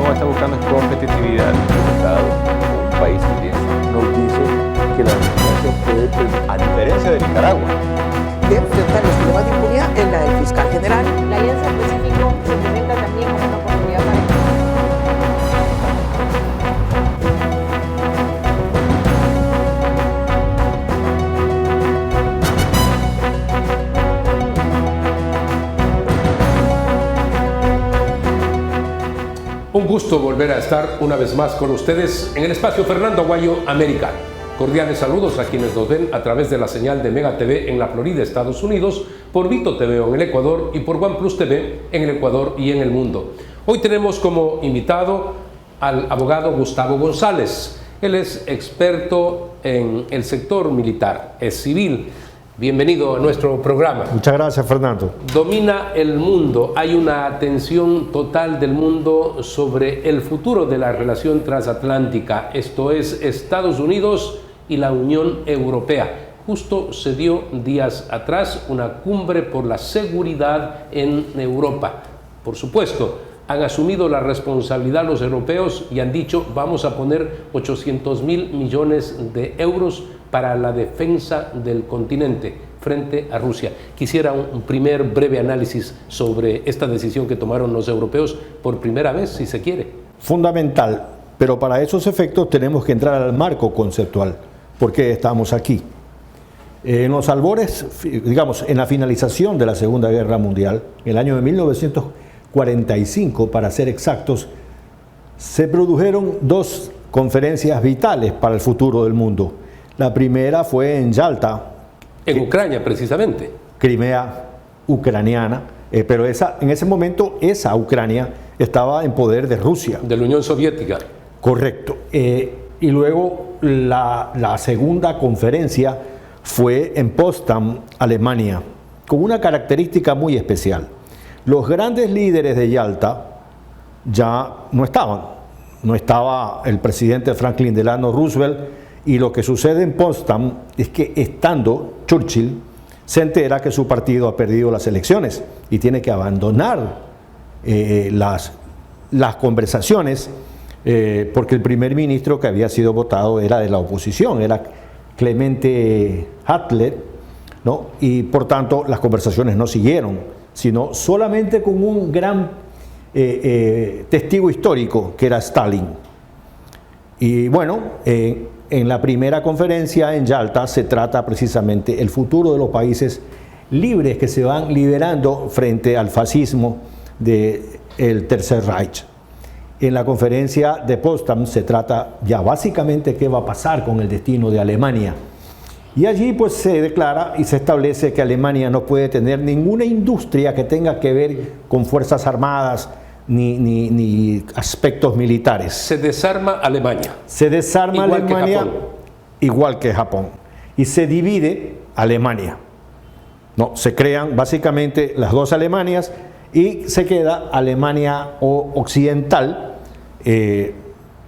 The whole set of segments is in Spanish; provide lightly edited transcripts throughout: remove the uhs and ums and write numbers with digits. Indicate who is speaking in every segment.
Speaker 1: Panamá está buscando es competitividad en el mercado, un país que nos dice que la democracia puede, a diferencia de Nicaragua,
Speaker 2: de enfrentar los problemas de impunidad en la del fiscal general.
Speaker 3: La Alianza del Pacífico se presenta también como una oportunidad para
Speaker 4: Un gusto volver a estar una vez más con ustedes en el espacio Fernando Aguayo América. Cordiales saludos a quienes nos ven a través de la señal de Mega TV en la Florida, Estados Unidos, por Vito TV en el Ecuador y por OnePlus TV en el Ecuador y en el mundo. Hoy tenemos como invitado al abogado Gustavo González. Él es experto en el sector militar, es civil. Bienvenido a nuestro programa.
Speaker 5: Muchas gracias, Fernando.
Speaker 4: Domina el mundo, hay una atención total del mundo sobre el futuro de la relación transatlántica, esto es Estados Unidos y la Unión Europea. Justo se dio días atrás una cumbre por la seguridad en Europa. Por supuesto, han asumido la responsabilidad los europeos y han dicho vamos a poner 800.000 millones de euros para la defensa del continente frente a Rusia. Quisiera un primer breve análisis sobre esta decisión que tomaron los europeos por primera vez, si se quiere.
Speaker 5: Fundamental, pero para esos efectos tenemos que entrar al marco conceptual, porque estamos aquí. En los albores, digamos, en la finalización de la Segunda Guerra Mundial, en el año de 1945, para ser exactos, se produjeron dos conferencias vitales para el futuro del mundo. La primera fue en Yalta.
Speaker 4: En Ucrania, precisamente.
Speaker 5: Crimea ucraniana, pero en ese momento esa Ucrania estaba en poder de Rusia.
Speaker 4: De la Unión Soviética.
Speaker 5: Correcto. Y luego la segunda conferencia fue en Potsdam, Alemania, con una característica muy especial. Los grandes líderes de Yalta ya no estaban. No estaba el presidente Franklin Delano Roosevelt, y lo que sucede en Potsdam es que estando Churchill se entera que su partido ha perdido las elecciones y tiene que abandonar las conversaciones porque el primer ministro que había sido votado era de la oposición, era Clemente Hattler, ¿no? Y por tanto las conversaciones no siguieron, sino solamente con un gran testigo histórico que era Stalin. Y bueno, en la primera conferencia en Yalta se trata precisamente el futuro de los países libres que se van liberando frente al fascismo del Tercer Reich. En la conferencia de Potsdam se trata ya básicamente qué va a pasar con el destino de Alemania. Y allí pues se declara y se establece que Alemania no puede tener ninguna industria que tenga que ver con fuerzas armadas, ni aspectos militares.
Speaker 4: Se desarma Alemania.
Speaker 5: Se desarma
Speaker 4: igual
Speaker 5: Alemania,
Speaker 4: que
Speaker 5: igual que Japón. Y se divide Alemania. No, se crean básicamente las dos Alemanias y se queda Alemania occidental,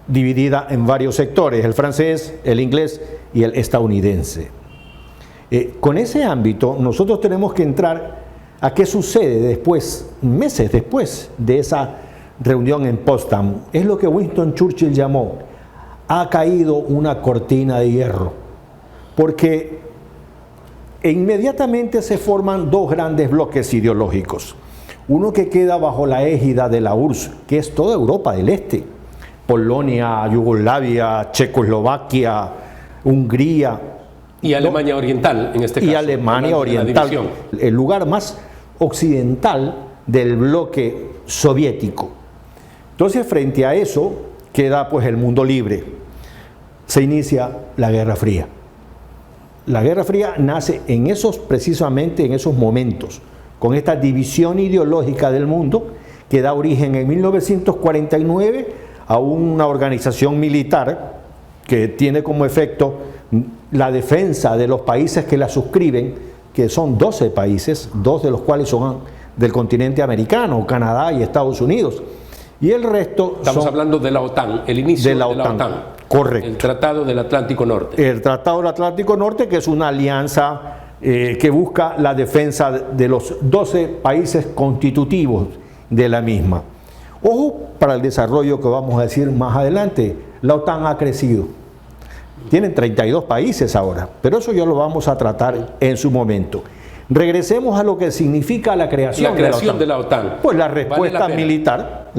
Speaker 5: dividida en varios sectores, el francés, el inglés y el estadounidense. Con ese ámbito nosotros tenemos que entrar a qué sucede después, meses después de esa reunión en Potsdam. Es lo que Winston Churchill llamó, ha caído una cortina de hierro, porque inmediatamente se forman dos grandes bloques ideológicos. Uno que queda bajo la égida de la URSS, que es toda Europa del Este, Polonia, Yugoslavia, Checoslovaquia, Hungría.
Speaker 4: Y Alemania Oriental, en este caso.
Speaker 5: Y Alemania Oriental, el lugar más occidental del bloque soviético. Entonces, frente a eso, queda pues el mundo libre. Se inicia la Guerra Fría. La Guerra Fría nace precisamente en esos momentos, con esta división ideológica del mundo que da origen en 1949 a una organización militar que tiene como efecto la defensa de los países que la suscriben, que son 12 países, 2 de los cuales son del continente americano, Canadá y Estados Unidos. Y el resto
Speaker 4: Estamos hablando de la OTAN, el inicio de la OTAN.
Speaker 5: Correcto.
Speaker 4: El Tratado del Atlántico Norte.
Speaker 5: El Tratado del Atlántico Norte, que es una alianza que busca la defensa de los 12 países constitutivos de la misma. Ojo para el desarrollo que vamos a decir más adelante. La OTAN ha crecido. Tienen 32 países ahora, pero eso ya lo vamos a tratar en su momento. Regresemos a lo que significa la creación
Speaker 4: de la OTAN.
Speaker 5: Pues la respuesta militar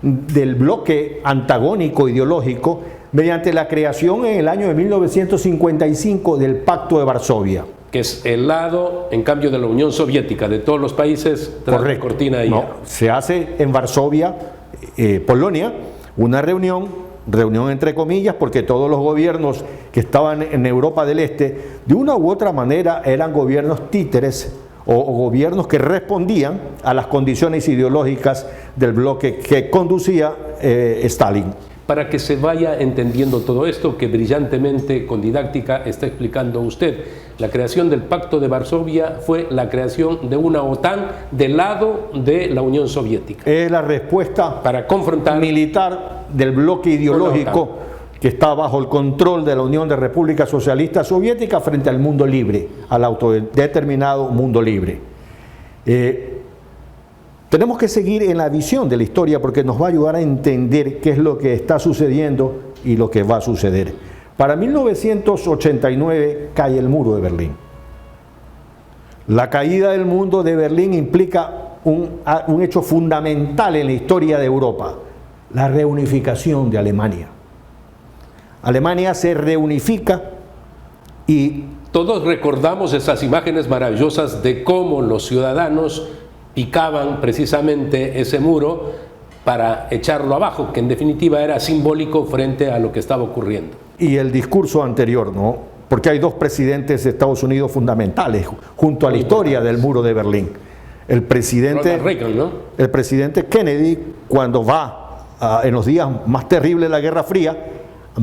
Speaker 5: del bloque antagónico ideológico mediante la creación en el año de 1955 del Pacto de Varsovia.
Speaker 4: Que es el lado, en cambio, de la Unión Soviética, de todos los países tras la cortina de hierro.
Speaker 5: Se hace en Varsovia, Polonia, una reunión entre comillas, porque todos los gobiernos que estaban en Europa del Este, de una u otra manera, eran gobiernos títeres o gobiernos que respondían a las condiciones ideológicas del bloque que conducía Stalin.
Speaker 4: Para que se vaya entendiendo todo esto que brillantemente, con didáctica, está explicando usted. La creación del Pacto de Varsovia fue la creación de una OTAN del lado de la Unión Soviética.
Speaker 5: Es la respuesta
Speaker 4: para confrontar
Speaker 5: militar del bloque ideológico que está bajo el control de la Unión de Repúblicas Socialistas Soviéticas frente al mundo libre, al autodeterminado mundo libre. Tenemos que seguir en la visión de la historia porque nos va a ayudar a entender qué es lo que está sucediendo y lo que va a suceder. Para 1989 cae el muro de Berlín. La caída del muro de Berlín implica un hecho fundamental en la historia de Europa, la reunificación de Alemania. Alemania se reunifica y...
Speaker 4: Todos recordamos esas imágenes maravillosas de cómo los ciudadanos picaban precisamente ese muro para echarlo abajo, que en definitiva era simbólico frente a lo que estaba ocurriendo.
Speaker 5: Y el discurso anterior, ¿no? Porque hay dos presidentes de Estados Unidos fundamentales junto a la historia del muro de Berlín. El presidente
Speaker 4: Reagan, ¿no?
Speaker 5: El presidente Kennedy, cuando va en los días más terribles de la Guerra Fría,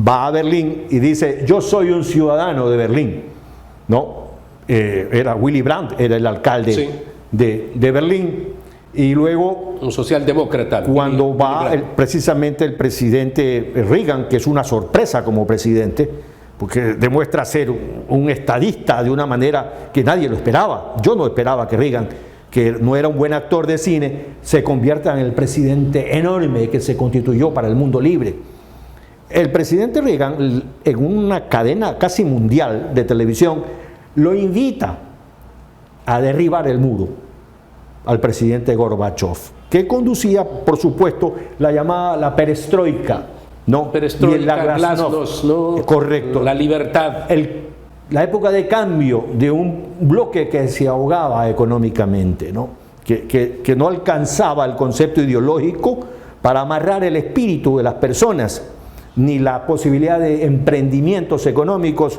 Speaker 5: va a Berlín y dice: yo soy un ciudadano de Berlín, ¿no? Era Willy Brandt, era el alcalde. Sí. De Berlín, y luego
Speaker 4: un socialdemócrata.
Speaker 5: Cuando va precisamente el presidente Reagan, que es una sorpresa como presidente, porque demuestra ser un estadista de una manera que nadie lo esperaba. Yo no esperaba que Reagan, que no era un buen actor de cine, se convierta en el presidente enorme que se constituyó para el mundo libre. El presidente Reagan, en una cadena casi mundial de televisión, lo invita a derribar el muro al presidente Gorbachev, que conducía, por supuesto, la perestroika, ¿no?
Speaker 4: Perestroika, y el glasnost, ¿no?
Speaker 5: Correcto.
Speaker 4: La libertad.
Speaker 5: La época de cambio de un bloque que se ahogaba económicamente, ¿no? Que no alcanzaba el concepto ideológico para amarrar el espíritu de las personas, ni la posibilidad de emprendimientos económicos.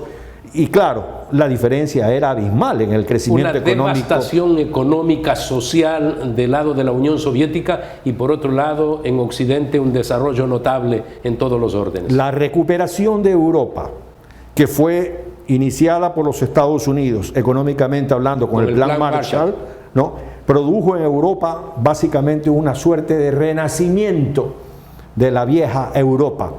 Speaker 5: Y claro, la diferencia era abismal en el crecimiento económico.
Speaker 4: Una devastación económica, social del lado de la Unión Soviética y por otro lado en Occidente un desarrollo notable en todos los órdenes.
Speaker 5: La recuperación de Europa, que fue iniciada por los Estados Unidos económicamente hablando con el plan Marshall, ¿no? Produjo en Europa básicamente una suerte de renacimiento de la vieja Europa.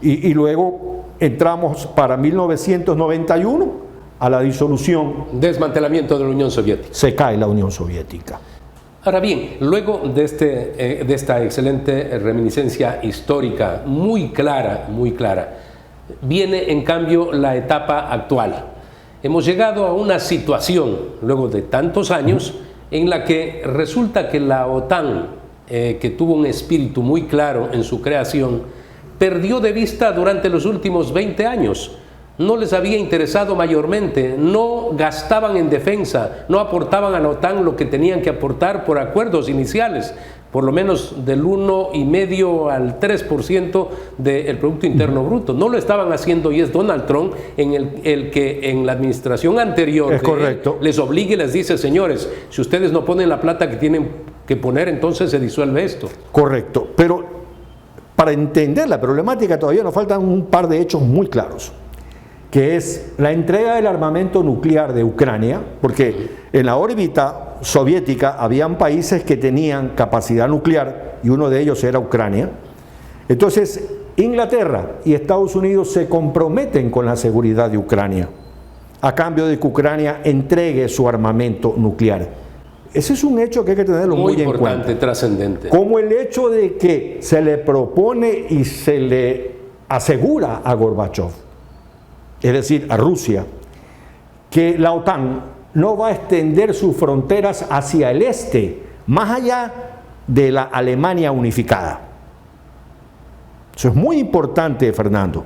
Speaker 5: Y luego entramos para 1991 a la disolución.
Speaker 4: Desmantelamiento de la Unión Soviética.
Speaker 5: Se cae la Unión Soviética.
Speaker 4: Ahora bien, luego de esta excelente reminiscencia histórica muy clara, viene en cambio la etapa actual. Hemos llegado a una situación, luego de tantos años, en la que resulta que la OTAN, que tuvo un espíritu muy claro en su creación, perdió de vista durante los últimos 20 años. No les había interesado mayormente, no gastaban en defensa, no aportaban a la OTAN lo que tenían que aportar por acuerdos iniciales, por lo menos del 1,5 al 3% del Producto Interno Bruto. No lo estaban haciendo y es Donald Trump el que en la administración anterior les obliga y les dice: señores, si ustedes no ponen la plata que tienen que poner, entonces se disuelve esto.
Speaker 5: Correcto, pero para entender la problemática todavía nos faltan un par de hechos muy claros, que es la entrega del armamento nuclear de Ucrania, porque en la órbita soviética habían países que tenían capacidad nuclear y uno de ellos era Ucrania. Entonces Inglaterra y Estados Unidos se comprometen con la seguridad de Ucrania a cambio de que Ucrania entregue su armamento nuclear. Ese es un hecho que hay que tenerlo muy en cuenta.
Speaker 4: Muy importante, trascendente.
Speaker 5: Como el hecho de que se le propone y se le asegura a Gorbachov, es decir, a Rusia, que la OTAN no va a extender sus fronteras hacia el este, más allá de la Alemania unificada. Eso es muy importante, Fernando,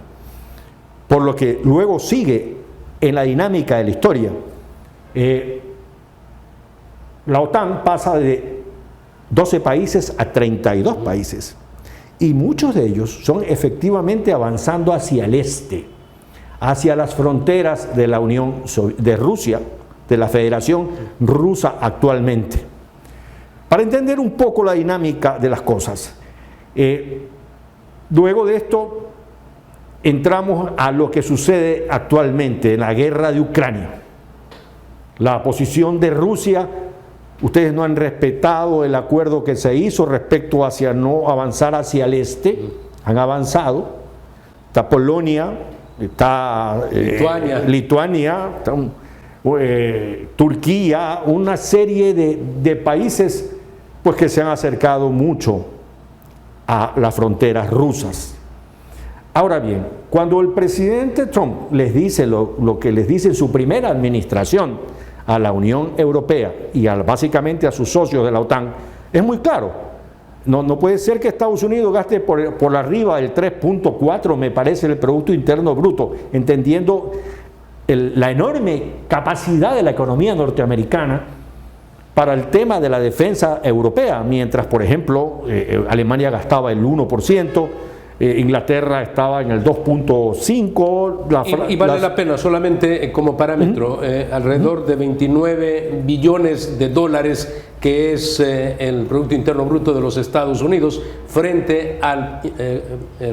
Speaker 5: por lo que luego sigue en la dinámica de la historia. La OTAN pasa de 12 países a 32 países y muchos de ellos son efectivamente avanzando hacia el este, hacia las fronteras de la Unión de Rusia, de la Federación Rusa actualmente. Para entender un poco la dinámica de las cosas, luego de esto entramos a lo que sucede actualmente en la guerra de Ucrania. La posición de Rusia, ustedes no han respetado el acuerdo que se hizo respecto hacia no avanzar hacia el este, han avanzado, está Polonia, está Lituania, está, Turquía, una serie de países pues que se han acercado mucho a las fronteras rusas. Ahora bien, cuando el presidente Trump les dice lo que les dice en su primera administración a la Unión Europea y básicamente a sus socios de la OTAN, es muy claro. No puede ser que Estados Unidos gaste por arriba del 3.4, me parece, el Producto Interno Bruto, entendiendo la enorme capacidad de la economía norteamericana para el tema de la defensa europea, mientras, por ejemplo, Alemania gastaba el 1%, Inglaterra estaba en el 2.5%.
Speaker 4: Y vale la pena, solamente como parámetro, alrededor de 29 billones de dólares, que es el Producto Interno Bruto de los Estados Unidos, frente al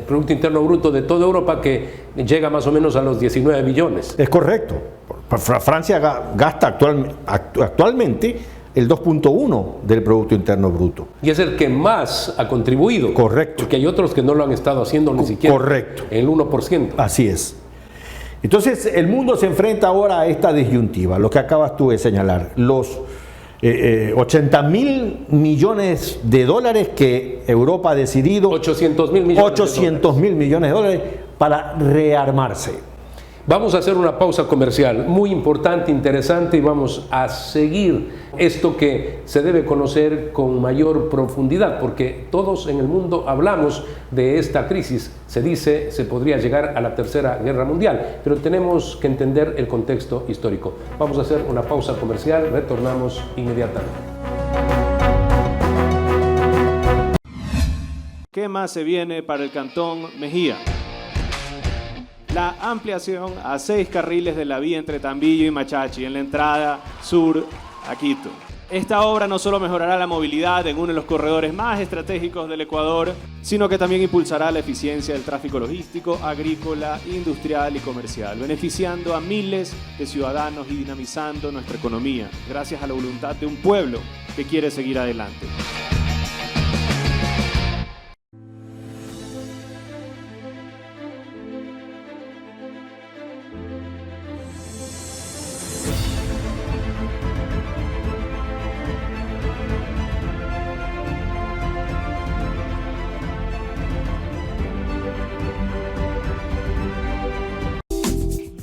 Speaker 4: Producto Interno Bruto de toda Europa, que llega más o menos a los 19 billones.
Speaker 5: Es correcto. Francia gasta actualmente el 2.1 del Producto Interno Bruto.
Speaker 4: Y es el que más ha contribuido.
Speaker 5: Correcto.
Speaker 4: Porque hay otros que no lo han estado haciendo ni siquiera.
Speaker 5: Correcto.
Speaker 4: El 1%.
Speaker 5: Así es. Entonces, el mundo se enfrenta ahora a esta disyuntiva, lo que acabas tú de señalar. Los 80.000 millones de dólares que Europa ha decidido.
Speaker 4: 800.000 millones.
Speaker 5: 800.000 millones de dólares para rearmarse.
Speaker 4: Vamos a hacer una pausa comercial muy importante, interesante, y vamos a seguir esto que se debe conocer con mayor profundidad, porque todos en el mundo hablamos de esta crisis. Se dice, se podría llegar a la Tercera Guerra Mundial, pero tenemos que entender el contexto histórico. Vamos a hacer una pausa comercial, retornamos inmediatamente.
Speaker 6: ¿Qué más se viene para el Cantón Mejía? La ampliación a 6 carriles de la vía entre Tambillo y Machachi en la entrada sur a Quito. Esta obra no solo mejorará la movilidad en uno de los corredores más estratégicos del Ecuador, sino que también impulsará la eficiencia del tráfico logístico, agrícola, industrial y comercial, beneficiando a miles de ciudadanos y dinamizando nuestra economía, gracias a la voluntad de un pueblo que quiere seguir adelante.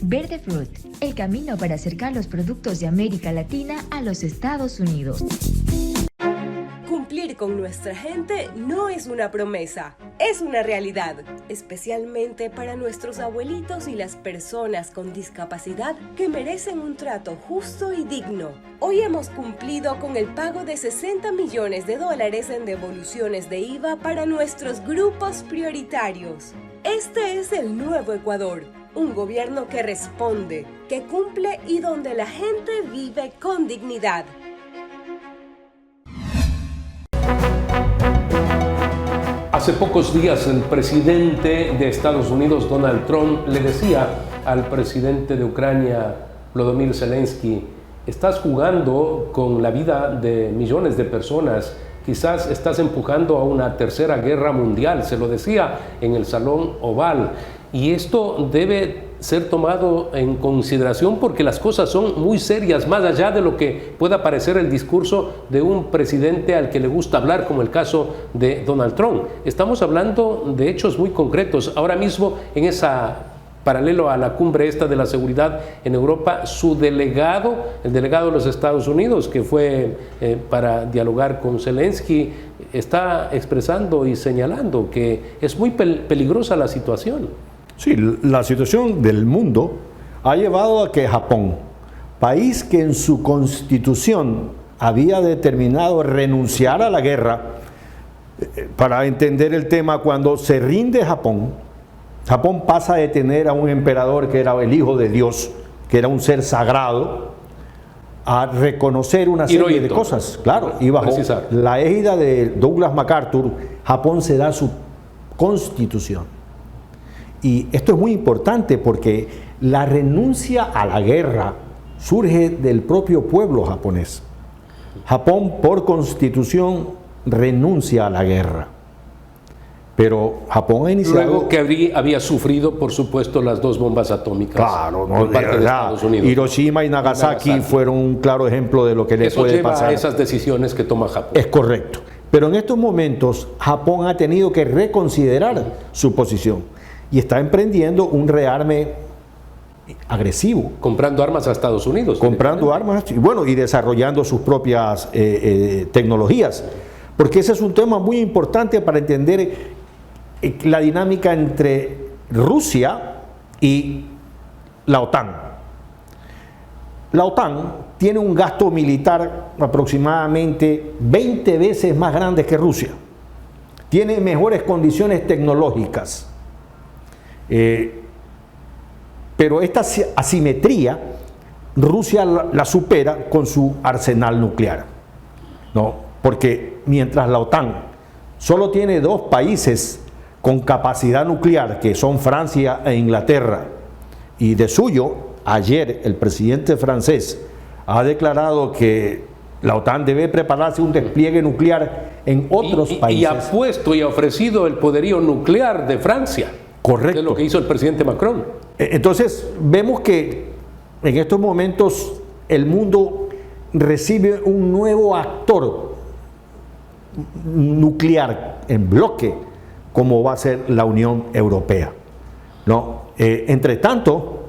Speaker 7: Verde Fruit, el camino para acercar los productos de América Latina a los Estados Unidos.
Speaker 8: Cumplir con nuestra gente no es una promesa, es una realidad, especialmente para nuestros abuelitos y las personas con discapacidad que merecen un trato justo y digno. Hoy hemos cumplido con el pago de $60 millones en devoluciones de IVA para nuestros grupos prioritarios. Este es el nuevo Ecuador. Un gobierno que responde, que cumple y donde la gente vive con dignidad.
Speaker 4: Hace pocos días el presidente de Estados Unidos, Donald Trump, le decía al presidente de Ucrania, Volodymyr Zelensky: estás jugando con la vida de millones de personas, quizás estás empujando a una tercera guerra mundial. Se lo decía en el Salón Oval. Y esto debe ser tomado en consideración porque las cosas son muy serias, más allá de lo que pueda parecer el discurso de un presidente al que le gusta hablar, como el caso de Donald Trump. Estamos hablando de hechos muy concretos. Ahora mismo, en esa paralelo a la cumbre esta de la seguridad en Europa, su delegado, el delegado de los Estados Unidos, que fue para dialogar con Zelensky, está expresando y señalando que es muy peligrosa la situación.
Speaker 5: Sí, la situación del mundo ha llevado a que Japón, país que en su constitución había determinado renunciar a la guerra, para entender el tema, cuando se rinde Japón, Japón pasa de tener a un emperador que era el hijo de Dios, que era un ser sagrado, a reconocer una serie de cosas. Claro, y bajo la égida de Douglas MacArthur, Japón se da su constitución. Y esto es muy importante porque la renuncia a la guerra surge del propio pueblo japonés. Japón, por constitución, renuncia a la guerra. Pero Japón ha iniciado...
Speaker 4: Luego que había sufrido, por supuesto, las 2 bombas atómicas.
Speaker 5: Claro, no,
Speaker 4: por parte de Estados Unidos.
Speaker 5: Hiroshima y Nagasaki fueron un claro ejemplo de lo que le puede pasar.
Speaker 4: Eso lleva a esas decisiones que toma Japón.
Speaker 5: Es correcto. Pero en estos momentos, Japón ha tenido que reconsiderar su posición y está emprendiendo un rearme agresivo.
Speaker 4: Comprando armas a Estados Unidos.
Speaker 5: Comprando armas y, bueno, y desarrollando sus propias tecnologías. Porque ese es un tema muy importante para entender la dinámica entre Rusia y la OTAN. La OTAN tiene un gasto militar aproximadamente 20 veces más grande que Rusia. Tiene mejores condiciones tecnológicas. Pero esta asimetría Rusia la supera con su arsenal nuclear, ¿no? Porque mientras la OTAN solo tiene 2 países con capacidad nuclear, que son Francia e Inglaterra, y de suyo, ayer el presidente francés ha declarado que la OTAN debe prepararse un despliegue nuclear en otros países.
Speaker 4: Y ha puesto y ha ofrecido el poderío nuclear de Francia.
Speaker 5: Correcto.
Speaker 4: De lo que hizo el presidente Macron.
Speaker 5: Entonces, vemos que en estos momentos el mundo recibe un nuevo actor nuclear en bloque, como va a ser la Unión Europea, ¿no? Entre tanto,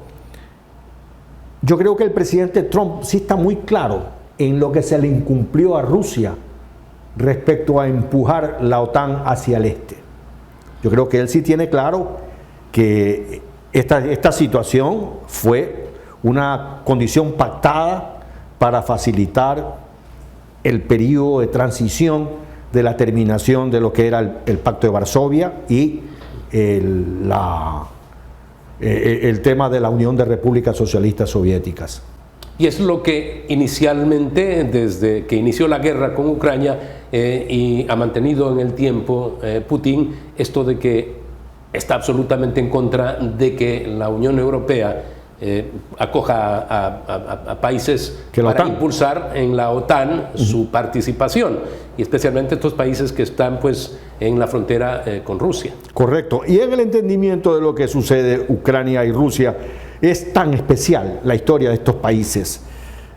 Speaker 5: yo creo que el presidente Trump sí está muy claro en lo que se le incumplió a Rusia respecto a empujar la OTAN hacia el este. Yo creo que él sí tiene claro que esta situación fue una condición pactada para facilitar el periodo de transición de la terminación de lo que era el Pacto de Varsovia y el tema de la Unión de Repúblicas Socialistas Soviéticas.
Speaker 4: Y es lo que inicialmente, desde que inició la guerra con Ucrania y ha mantenido en el tiempo Putin, esto de que está absolutamente en contra de que la Unión Europea acoja a países para impulsar en la OTAN su participación, y especialmente estos países que están pues en la frontera con Rusia.
Speaker 5: Correcto, y en el entendimiento de lo que sucede Ucrania y Rusia, es tan especial la historia de estos países.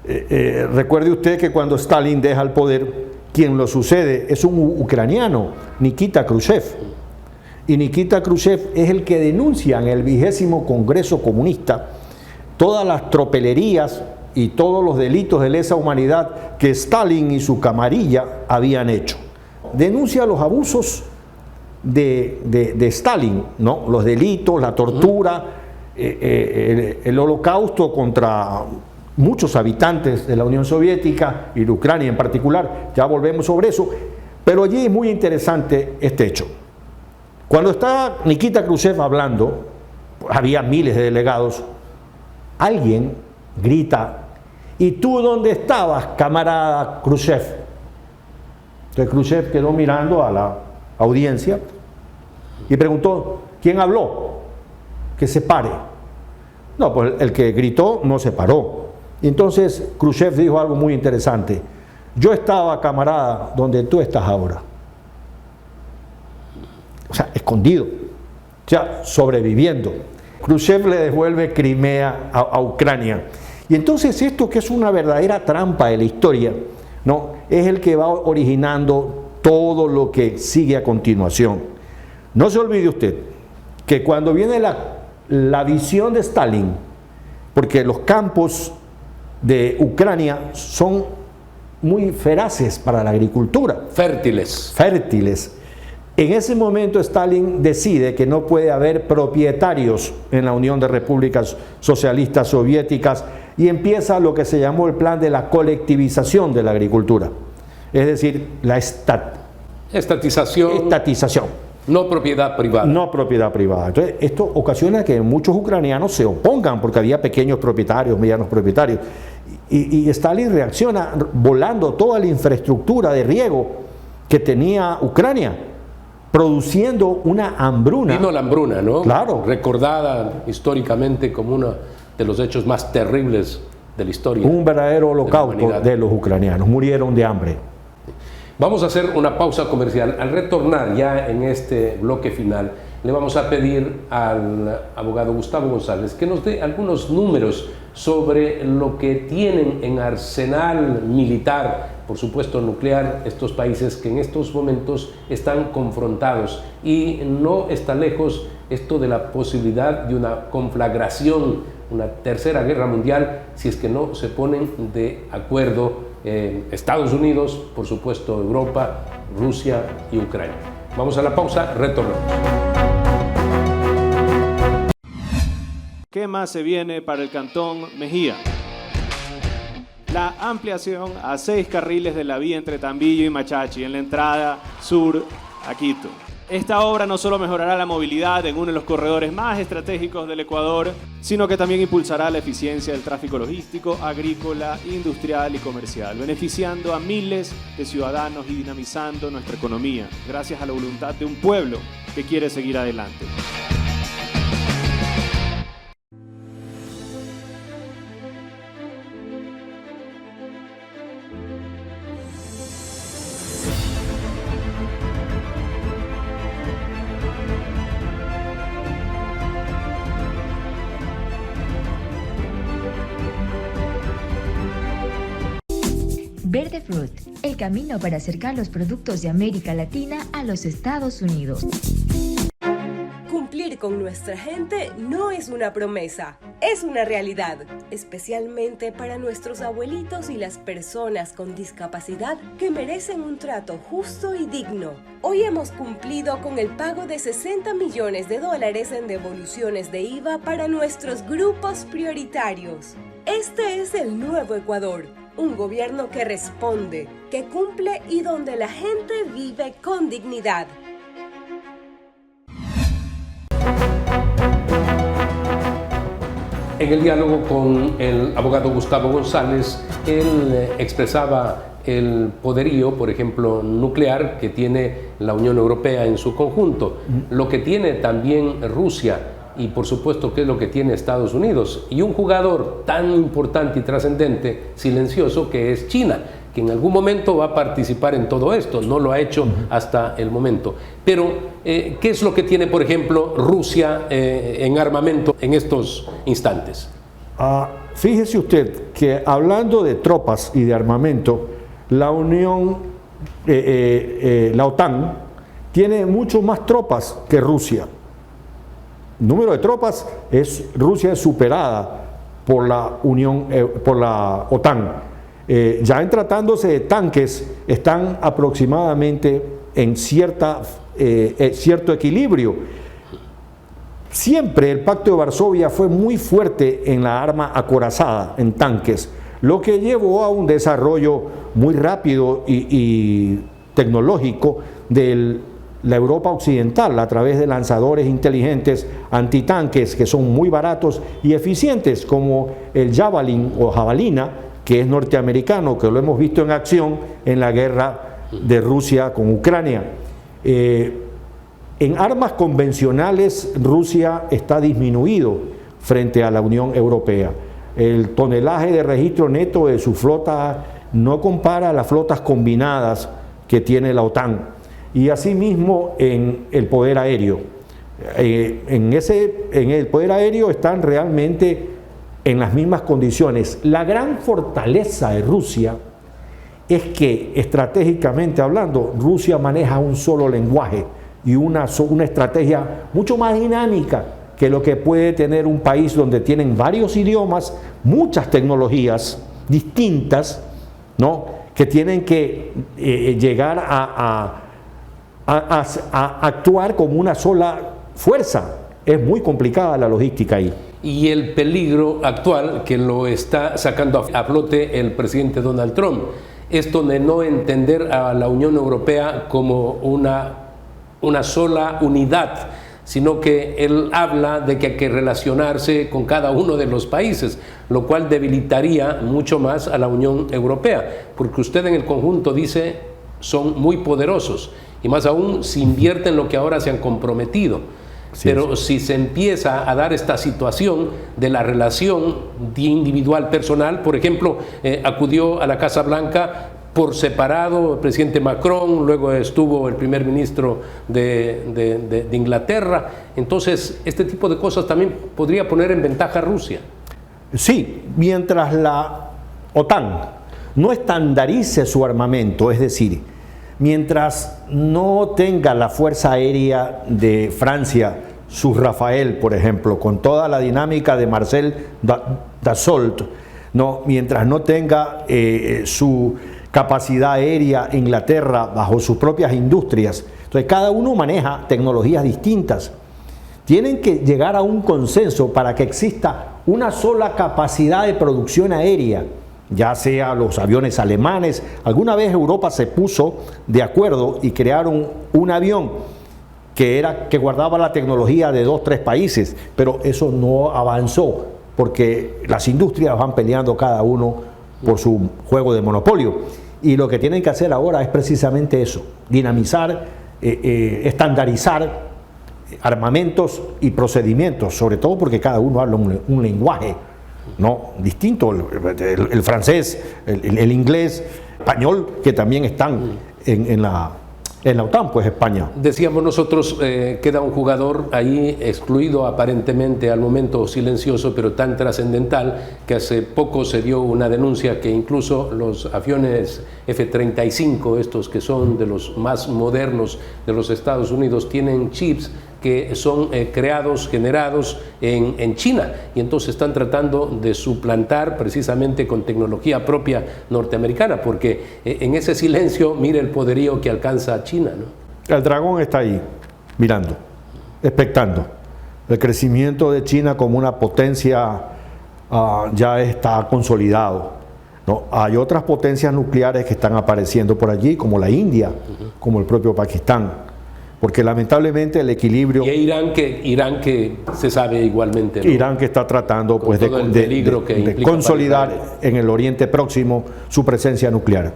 Speaker 5: Recuerde usted que cuando Stalin deja el poder, quien lo sucede es un ucraniano, Nikita Khrushchev. Y Nikita Khrushchev es el que denuncia en el 20º Congreso Comunista todas las tropelerías y todos los delitos de lesa humanidad que Stalin y su camarilla habían hecho. Denuncia los abusos de Stalin, ¿no? Los delitos, la tortura, el holocausto contra muchos habitantes de la Unión Soviética y de Ucrania en particular. Ya volvemos sobre eso, pero allí es muy interesante este hecho. Cuando está Nikita Khrushchev hablando, había miles de delegados, alguien grita: ¿y tú dónde estabas, camarada Khrushchev? Entonces Khrushchev quedó mirando a la audiencia y preguntó: ¿quién habló? Que se pare. No, pues el que gritó no se paró. Y entonces Khrushchev dijo algo muy interesante: yo estaba, camarada, donde tú estás ahora. O sea, escondido, o sea, sobreviviendo. Khrushchev le devuelve Crimea a Ucrania. Y entonces esto, que es una verdadera trampa de la historia, ¿no?, es el que va originando todo lo que sigue a continuación. No se olvide usted que cuando viene la visión de Stalin, porque los campos de Ucrania son muy feraces para la agricultura. Fértiles. En ese momento Stalin decide que no puede haber propietarios en la Unión de Repúblicas Socialistas Soviéticas y empieza lo que se llamó el plan de la colectivización de la agricultura. Es decir, la
Speaker 4: estatización. No propiedad privada.
Speaker 5: No propiedad privada. Entonces, esto ocasiona que muchos ucranianos se opongan porque había pequeños propietarios, medianos propietarios. Y Stalin reacciona volando toda la infraestructura de riego que tenía Ucrania, produciendo una hambruna.
Speaker 4: Vino la hambruna, ¿no?
Speaker 5: Claro.
Speaker 4: Recordada históricamente como uno de los hechos más terribles de la historia.
Speaker 5: Un verdadero holocausto de los ucranianos. Murieron de hambre.
Speaker 4: Vamos a hacer una pausa comercial. Al retornar ya en este bloque final, le vamos a pedir al abogado Gustavo González que nos dé algunos números sobre lo que tienen en arsenal militar, por supuesto nuclear, estos países que en estos momentos están confrontados, y no está lejos esto de la posibilidad de una conflagración, una tercera guerra mundial, si es que no se ponen de acuerdo Estados Unidos, por supuesto Europa, Rusia y Ucrania. Vamos a la pausa, retornamos.
Speaker 6: ¿Qué más se viene para el Cantón Mejía? La ampliación a 6 carriles de la vía entre Tambillo y Machachi en la entrada sur a Quito. Esta obra no solo mejorará la movilidad en uno de los corredores más estratégicos del Ecuador, sino que también impulsará la eficiencia del tráfico logístico, agrícola, industrial y comercial, beneficiando a miles de ciudadanos y dinamizando nuestra economía, gracias a la voluntad de un pueblo que quiere seguir adelante.
Speaker 7: Verde Fruit, el camino para acercar los productos de América Latina a los Estados Unidos.
Speaker 8: Cumplir con nuestra gente no es una promesa, es una realidad, especialmente para nuestros abuelitos y las personas con discapacidad que merecen un trato justo y digno. Hoy hemos cumplido con el pago de $60 millones en devoluciones de IVA para nuestros grupos prioritarios. Este es el nuevo Ecuador. Un gobierno que responde, que cumple y donde la gente vive con dignidad.
Speaker 4: En el diálogo con el abogado Gustavo González, él expresaba el poderío, por ejemplo, nuclear que tiene la Unión Europea en su conjunto, lo que tiene también Rusia, y por supuesto qué es lo que tiene Estados Unidos, y un jugador tan importante y trascendente, silencioso, que es China, que en algún momento va a participar en todo esto, no lo ha hecho hasta el momento. Pero, ¿qué es lo que tiene, por ejemplo, Rusia en armamento en estos instantes?
Speaker 5: Fíjese usted que hablando de tropas y de armamento, la OTAN tiene mucho más tropas que Rusia. Número de tropas, Rusia es superada por la OTAN. Ya en tratándose de tanques, están aproximadamente en cierto equilibrio. Siempre el Pacto de Varsovia fue muy fuerte en la arma acorazada, en tanques, lo que llevó a un desarrollo muy rápido y tecnológico de la Europa occidental a través de lanzadores inteligentes antitanques que son muy baratos y eficientes, como el Javelin o Javelina, que es norteamericano, que lo hemos visto en acción en la guerra de Rusia con Ucrania. En armas convencionales, Rusia está disminuido frente a la Unión Europea. El tonelaje de registro neto de su flota no compara a las flotas combinadas que tiene la OTAN. Y asimismo en el poder aéreo. En el poder aéreo están realmente en las mismas condiciones. La gran fortaleza de Rusia es que, estratégicamente hablando, Rusia maneja un solo lenguaje y una estrategia mucho más dinámica que lo que puede tener un país donde tienen varios idiomas, muchas tecnologías distintas, ¿no?, que tienen que llegar a actuar como una sola fuerza. Es muy complicada la logística ahí.
Speaker 4: Y el peligro actual que lo está sacando a flote el presidente Donald Trump, esto de no entender a la Unión Europea como una sola unidad, sino que él habla de que hay que relacionarse con cada uno de los países, lo cual debilitaría mucho más a la Unión Europea, porque usted en el conjunto dice son muy poderosos, y más aún si invierten lo que ahora se han comprometido. Sí, pero sí, si se empieza a dar esta situación de la relación individual personal, por ejemplo, acudió a la Casa Blanca por separado el presidente Macron, luego estuvo el primer ministro de Inglaterra. Entonces, este tipo de cosas también podría poner en ventaja a Rusia.
Speaker 5: Sí, mientras la OTAN no estandarice su armamento, es decir, mientras no tenga la Fuerza Aérea de Francia, su Rafael, por ejemplo, con toda la dinámica de Marcel Dassault, no, mientras no tenga su capacidad aérea Inglaterra bajo sus propias industrias, entonces cada uno maneja tecnologías distintas. Tienen que llegar a un consenso para que exista una sola capacidad de producción aérea, ya sea los aviones alemanes. Alguna vez Europa se puso de acuerdo y crearon un avión que guardaba la tecnología de 2 o 3 países, pero eso no avanzó porque las industrias van peleando cada uno por su juego de monopolio. Y lo que tienen que hacer ahora es precisamente eso, dinamizar, estandarizar armamentos y procedimientos, sobre todo porque cada uno habla un lenguaje, ¿no?, distinto, el francés, el inglés, español, que también están en la OTAN, pues España.
Speaker 4: Decíamos nosotros, queda un jugador ahí excluido aparentemente al momento, silencioso, pero tan trascendental, que hace poco se dio una denuncia que incluso los aviones F-35, estos que son de los más modernos de los Estados Unidos, tienen chips que son generados en China, y entonces están tratando de suplantar precisamente con tecnología propia norteamericana, porque en ese silencio mire el poderío que alcanza China, ¿no?
Speaker 5: El dragón está ahí, mirando, expectando. El crecimiento de China como una potencia ya está consolidado, ¿no? Hay otras potencias nucleares que están apareciendo por allí, como la India, como el propio Pakistán. Porque lamentablemente el equilibrio...
Speaker 4: Y Irán que se sabe igualmente, ¿no?
Speaker 5: Irán que está tratando pues, de consolidar en el Oriente Próximo su presencia nuclear.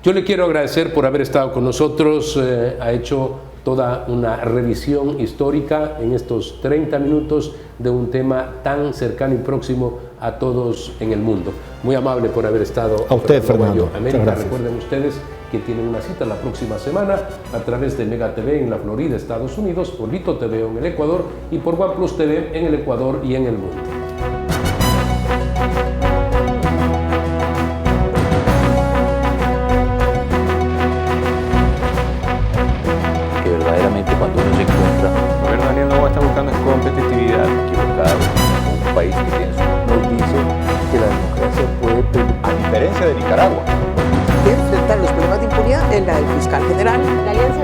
Speaker 4: Yo le quiero agradecer por haber estado con nosotros, ha hecho toda una revisión histórica en estos 30 minutos de un tema tan cercano y próximo a todos en el mundo. Muy amable por haber estado.
Speaker 5: A usted, Fernando.
Speaker 4: América. Recuerden ustedes que tienen una cita la próxima semana a través de Mega TV en la Florida, Estados Unidos, por Lito TV en el Ecuador y por OnePlus TV en el Ecuador y en el mundo.
Speaker 1: Que verdaderamente cuando uno se encuentra, el gobierno Daniel Noboa está buscando es competitividad, equivocado. Un país que tiene nos dice que la democracia puede, a diferencia de Nicaragua,
Speaker 2: enfrentar los problemas de impunidad en la del fiscal general.
Speaker 3: La Alianza